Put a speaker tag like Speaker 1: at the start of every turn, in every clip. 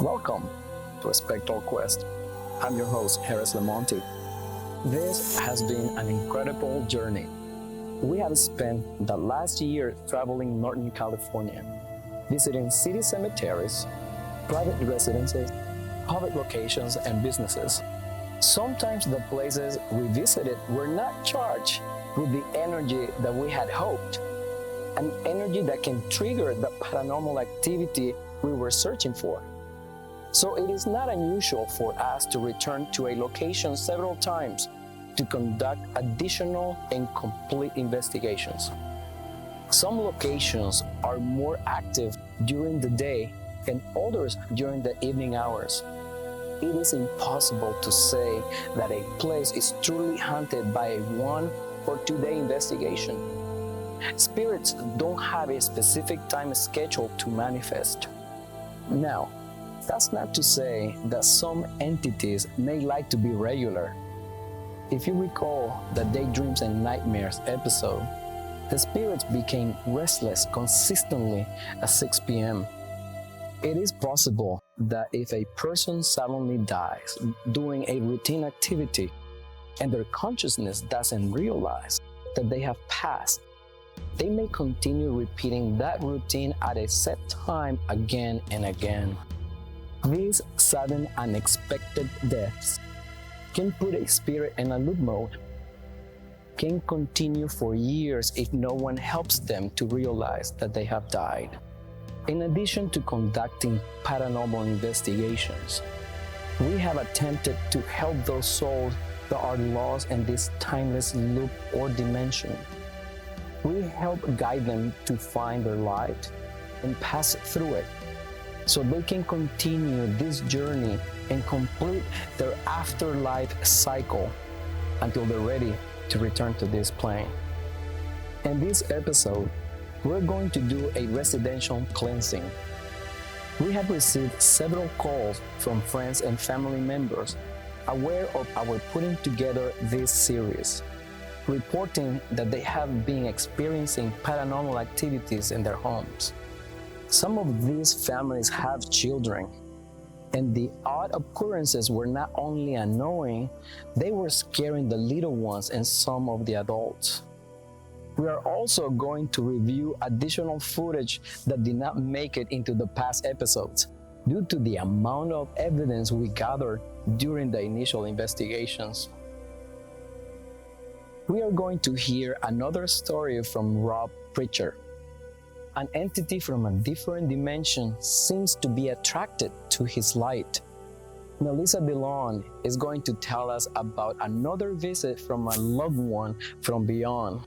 Speaker 1: Welcome to a Spectral Quest. I'm your host, Harris Lamonti. This has been an incredible journey. We have spent the last year traveling Northern California, visiting city cemeteries, private residences, public locations, and businesses. Sometimes the places we visited were not charged with the energy that we had hoped, an energy that can trigger the paranormal activity we were searching for. So it is not unusual for us to return to a location several times to conduct additional and complete investigations. Some locations are more active during the day and others during the evening hours. It is impossible to say that a place is truly haunted by a 1 or 2 day investigation. Spirits don't have a specific time schedule to manifest. Now, that's not to say that some entities may like to be regular. If you recall the Daydreams and Nightmares episode, the spirits became restless consistently at 6 p.m. It is possible that if a person suddenly dies doing a routine activity and their consciousness doesn't realize that they have passed, they may continue repeating that routine at a set time again and again. These sudden, unexpected deaths can put a spirit in a loop mode, can continue for years if no one helps them to realize that they have died. In addition to conducting paranormal investigations, we have attempted to help those souls that are lost in this timeless loop or dimension. We help guide them to find their light and pass through it so they can continue this journey and complete their afterlife cycle until they're ready to return to this plane. In this episode, we're going to do a residential cleansing. We have received several calls from friends and family members aware of our putting together this series, reporting that they have been experiencing paranormal activities in their homes. Some of these families have children, and the odd occurrences were not only annoying, they were scaring the little ones and some of the adults. We are also going to review additional footage that did not make it into the past episodes due to the amount of evidence we gathered during the initial investigations. We are going to hear another story from Rob Pritchard. An entity from a different dimension seems to be attracted to his light. Melissa DeLon is going to tell us about another visit from a loved one from beyond.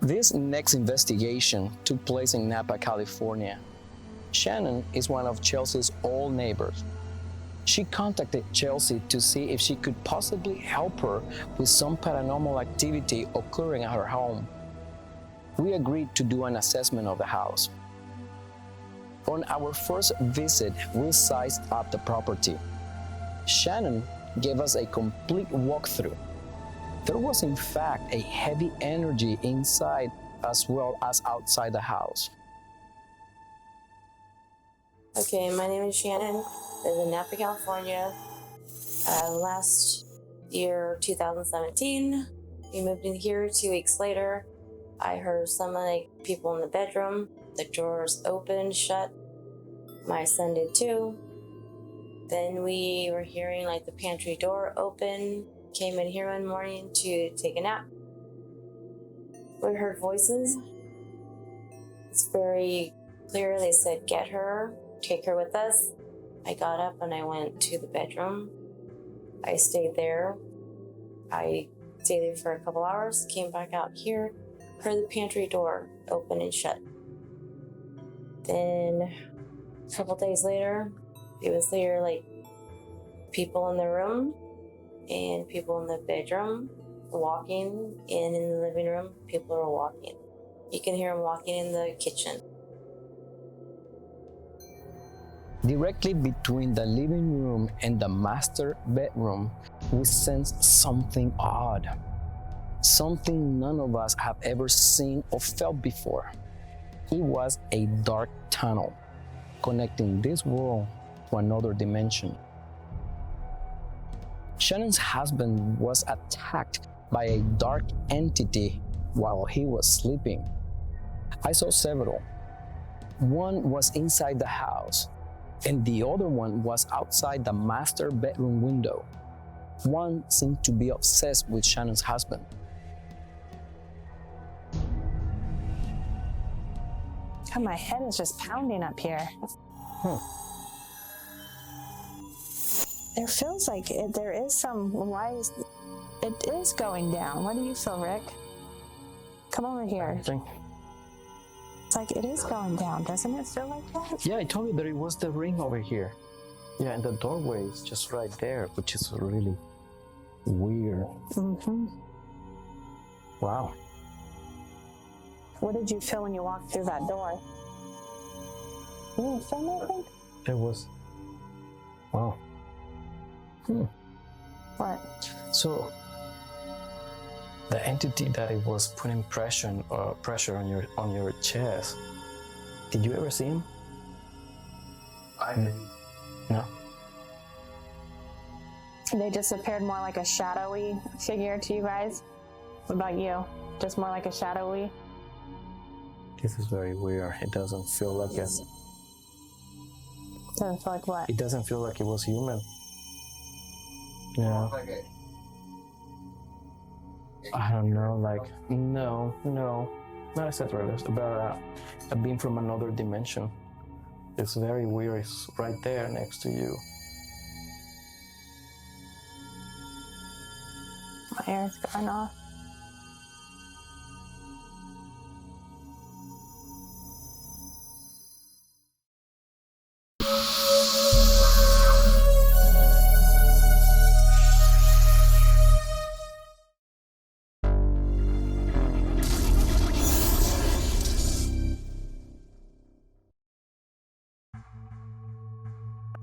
Speaker 1: This next investigation took place in Napa, California. Shannon is one of Chelsea's old neighbors. She contacted Chelsea to see if she could possibly help her with some paranormal activity occurring at her home. We agreed to do an assessment of the house. On our first visit, we sized up the property. Shannon gave us a complete walkthrough. There was in fact a heavy energy inside as well as outside the house.
Speaker 2: Okay, my name is Shannon. I live in Napa, California. Last year, 2017, we moved in here. 2 weeks later, I heard some people in the bedroom. The drawers opened, shut. My son did too. Then we were hearing the pantry door open. Came in here one morning to take a nap. We heard voices. It's very clear. They said, get her, take her with us. I got up and I went to the bedroom. I stayed there. I stayed there for a couple hours, came back out here, heard the pantry door open and shut. Then a couple days later, it was there, like people in the room and people in the bedroom walking, and in the living room, people are walking. You can hear them walking in the kitchen.
Speaker 1: Directly between the living room and the master bedroom, we sensed something odd. Something none of us have ever seen or felt before. It was a dark tunnel connecting this world to another dimension. Shannon's husband was attacked by a dark entity while he was sleeping. I saw several. One was inside the house, and the other one was outside the master bedroom window. One seemed to be obsessed with Shannon's husband.
Speaker 3: God, my head is just pounding up here. There feels like there is some rise. It is going down. What do you feel, Rick? Come over here. It's like it is going down. Doesn't it feel like that?
Speaker 1: Yeah, I told you that it was the ring over here. Yeah, and the doorway is just right there, which is really weird.
Speaker 3: Mm-hmm.
Speaker 1: Wow.
Speaker 3: What did you feel when you walked through that door? You didn't feel nothing?
Speaker 1: It was... Wow.
Speaker 3: What?
Speaker 1: So, the entity that it was putting pressure on your chest, did you ever see him?
Speaker 4: I didn't.
Speaker 1: No?
Speaker 3: They just appeared more like a shadowy figure to you guys? What about you? Just more like a shadowy?
Speaker 1: This is very weird. It doesn't feel like it.
Speaker 3: Doesn't feel like what?
Speaker 1: It doesn't feel like it was human. Yeah.
Speaker 4: Like it.
Speaker 1: I don't know, like, no, not extraterrestrial, but a being from another dimension. It's very weird. It's right there next to you.
Speaker 3: My hair's going off.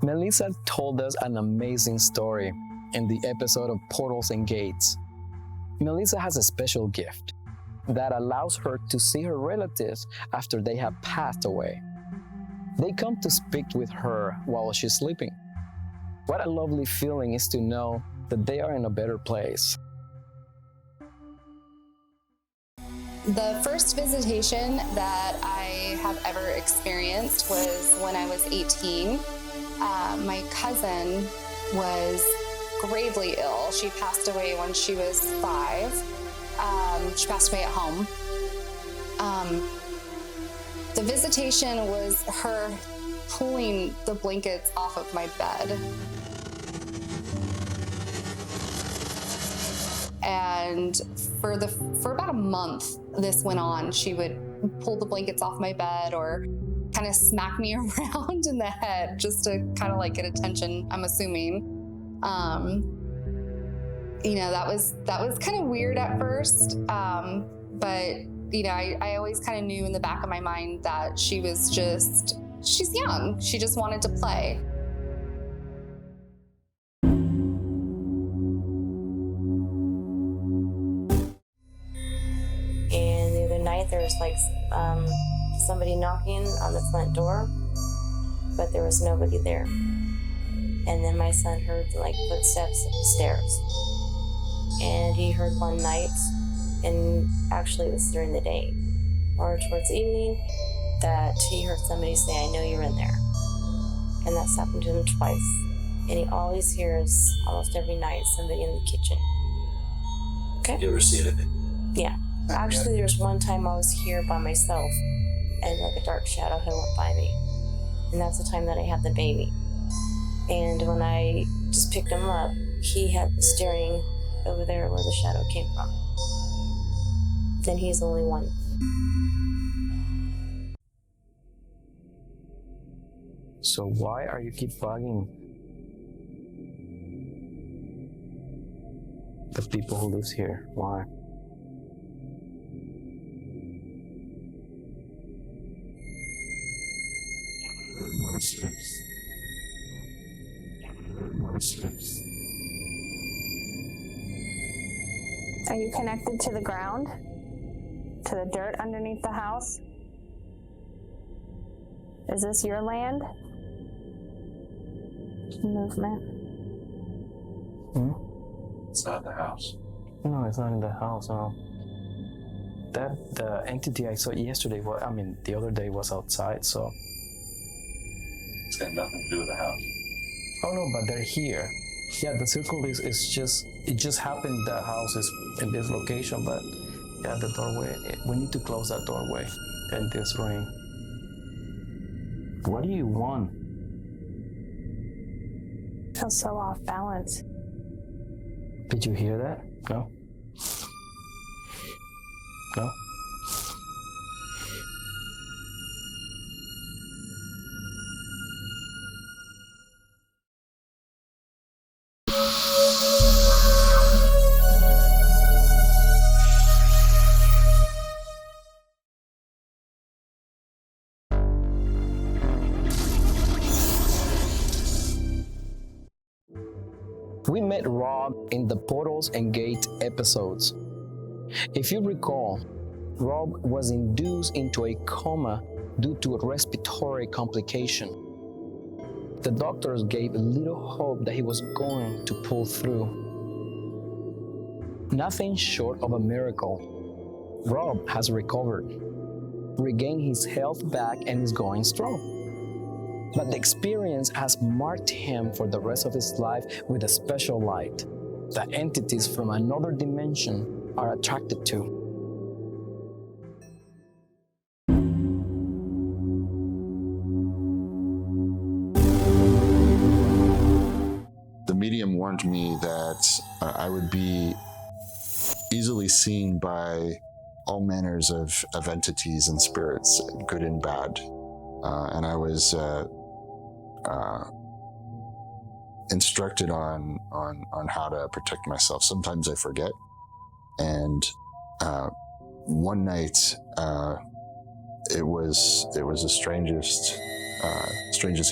Speaker 1: Melissa told us an amazing story in the episode of Portals and Gates. Melissa has a special gift that allows her to see her relatives after they have passed away. They come to speak with her while she's sleeping. What a lovely feeling is to know that they are in a better place.
Speaker 5: The first visitation that I have ever experienced was when I was 18. My cousin was gravely ill. She passed away when she was 5. She passed away at home. The visitation was her pulling the blankets off of my bed. And for about a month, this went on. She would pull the blankets off my bed or kind of smack me around in the head just to kind of like get attention, I'm assuming. That was kind of weird at first. But I always kind of knew in the back of my mind that she's young. She just wanted to play.
Speaker 2: And the other night there was like somebody knocking on the front door, but there was nobody there. And then my son heard like footsteps upstairs. And he heard one night, and actually it was during the day or towards the evening, that he heard somebody say, "I know you're in there." And that's happened to him twice. And he always hears, almost every night, somebody in the kitchen. Okay?
Speaker 4: You ever see anything?
Speaker 2: Yeah. Actually, there's one time I was here by myself, and like a dark shadow had went by me. And that's the time that I had the baby. And when I just picked him up, he had the staring over there where the shadow came from. Then he's the only one.
Speaker 1: So why are you keep bugging the people who lives here? Why?
Speaker 3: Are you connected to the ground? To the dirt underneath the house? Is this your land? Movement.
Speaker 4: It's not the house.
Speaker 1: No, it's not in the house. No. The entity I saw yesterday, the other day was outside. So.
Speaker 4: It's got nothing to do with the house.
Speaker 1: Oh no, but they're here. Yeah, the circle is just, it just happened the house is in this location, but yeah, the doorway, we need to close that doorway in this rain. What do you want?
Speaker 3: I feel so off balance.
Speaker 1: Did you hear that? No? No? We met Rob in the Portals and Gate episodes. If you recall, Rob was induced into a coma due to a respiratory complication. The doctors gave little hope that he was going to pull through. Nothing short of a miracle. Rob has recovered, regained his health back, and is going strong. But the experience has marked him for the rest of his life with a special light that entities from another dimension are attracted to.
Speaker 6: The medium warned me that I would be easily seen by all manners of entities and spirits, good and bad. And I was instructed on how to protect myself. Sometimes I forget. And one night, it was the strangest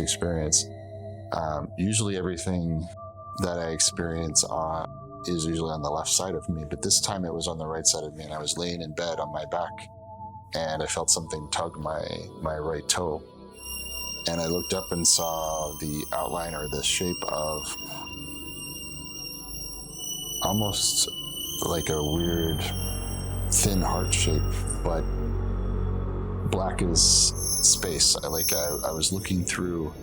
Speaker 6: experience. Usually everything that I experience is usually on the left side of me, but this time it was on the right side of me, and I was laying in bed on my back, and I felt something tug my right toe. And I looked up and saw the outline or the shape of almost like a weird thin heart shape, but black as space. I was looking through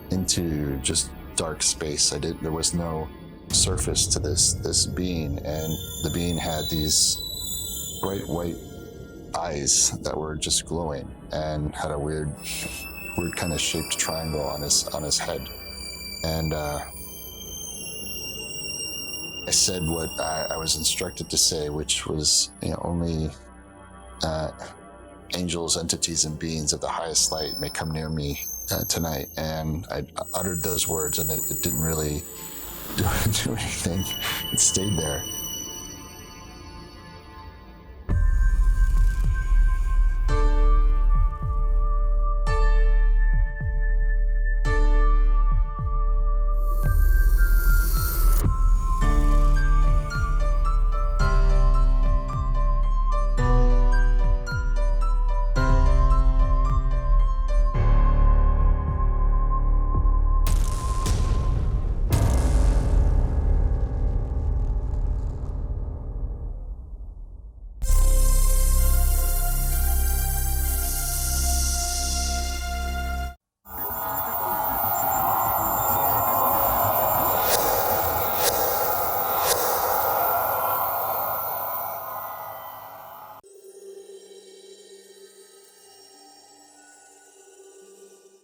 Speaker 6: into just dark space. There was no surface to this being, and the being had these bright white eyes that were just glowing and had a weird kind of shaped triangle on his head. And I said what I was instructed to say, which was, only angels, entities, and beings of the highest light may come near me tonight. And I uttered those words, and it didn't really do anything. It stayed there.